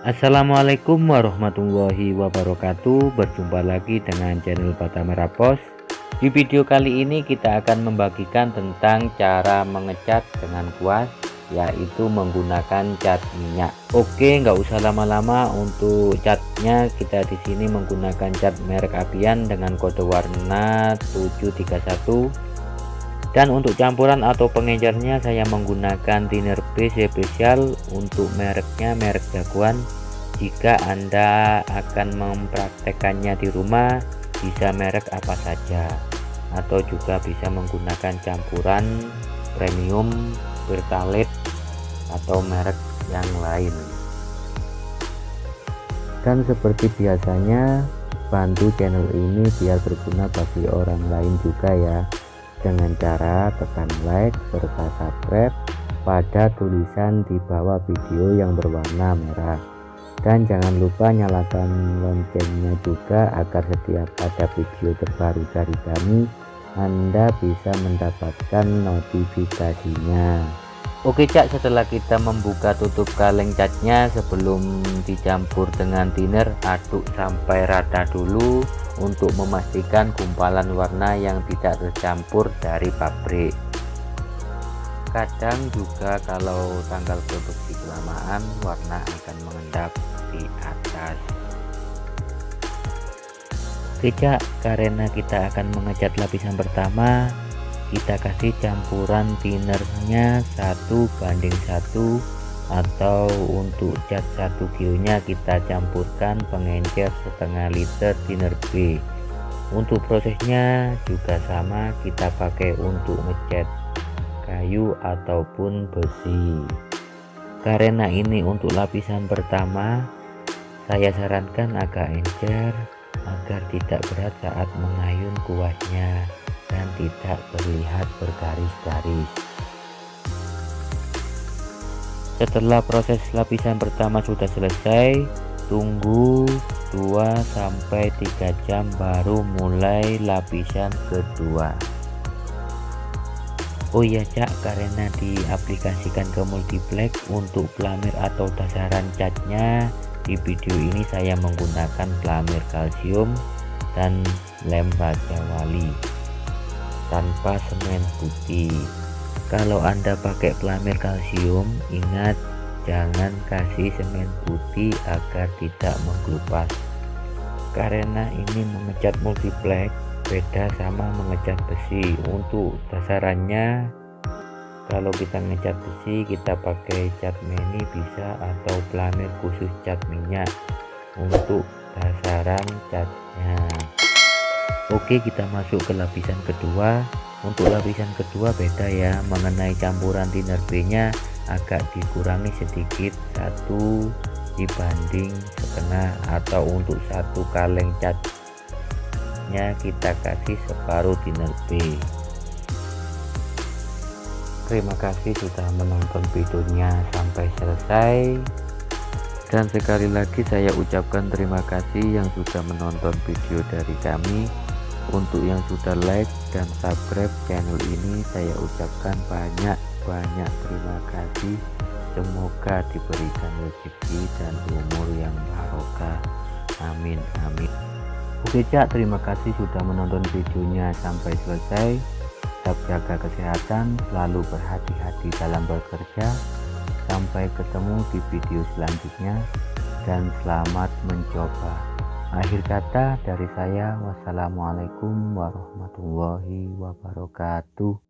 Assalamualaikum warahmatullahi wabarakatuh. Berjumpa lagi dengan channel Bata Merah Pos. Di video kali ini kita akan membagikan tentang cara mengecat dengan kuas, yaitu menggunakan cat minyak. Oke, nggak usah lama-lama. Untuk catnya kita di sini menggunakan cat merek Abian dengan kode warna 731. Dan untuk campuran atau pengecernya saya menggunakan thinner B spesial, untuk mereknya merek jagoan. Jika Anda akan mempraktekannya di rumah, bisa merek apa saja, atau juga bisa menggunakan campuran premium, pertalite, atau merek yang lain. Dan seperti biasanya, bantu channel ini biar berguna bagi orang lain juga ya, dengan cara tekan like serta subscribe pada tulisan di bawah video yang berwarna merah, dan jangan lupa nyalakan loncengnya juga agar setiap ada video terbaru dari kami Anda bisa mendapatkan notifikasinya. Oke Cak, setelah kita membuka tutup kaleng catnya, sebelum dicampur dengan thinner, aduk sampai rata dulu untuk memastikan gumpalan warna yang tidak tercampur dari pabrik. Kadang juga kalau tanggal produksi kelamaan, warna akan mengendap di atas. Oke Cak, karena kita akan mengecat lapisan pertama, kita kasih campuran thinnernya 1:1, atau untuk cat 1 kilo-nya kita campurkan pengencer setengah liter thinner B. Untuk prosesnya juga sama, kita pakai untuk ngecat kayu ataupun besi. Karena ini untuk lapisan pertama, saya sarankan agak encer agar tidak berat saat mengayun kuasnya dan tidak terlihat bergaris-garis. Setelah proses lapisan pertama sudah selesai, tunggu 2-3 jam baru mulai lapisan kedua. Oh iya Cak, karena diaplikasikan ke multiplex untuk pelamir atau dasaran catnya, di video ini saya menggunakan pelamir kalsium dan lem Raja Wali tanpa semen putih. Kalau Anda pakai pelamir kalsium, ingat jangan kasih semen putih agar tidak menggelupas, karena ini mengecat multiplex beda sama mengecat besi. Untuk dasarannya, kalau kita ngecat besi kita pakai cat meni bisa, atau pelamir khusus cat minyak untuk dasaran catnya. Oke, kita masuk ke lapisan kedua. Untuk lapisan kedua beda ya, mengenai campuran thinner B nya agak dikurangi sedikit, 1 dibanding setengah, atau untuk 1 kaleng catnya kita kasih separuh thinner B. Terima kasih sudah menonton videonya sampai selesai, dan sekali lagi saya ucapkan terima kasih yang sudah menonton video dari kami. Untuk yang sudah like dan subscribe channel ini, saya ucapkan banyak terima kasih. Semoga diberikan rezeki dan umur yang barokah, amin amin. Oke Cak, terima kasih sudah menonton videonya sampai selesai. Tetap jaga kesehatan, selalu berhati-hati dalam bekerja. Sampai ketemu di video selanjutnya, dan selamat mencoba. Akhir kata dari saya, wassalamualaikum warahmatullahi wabarakatuh.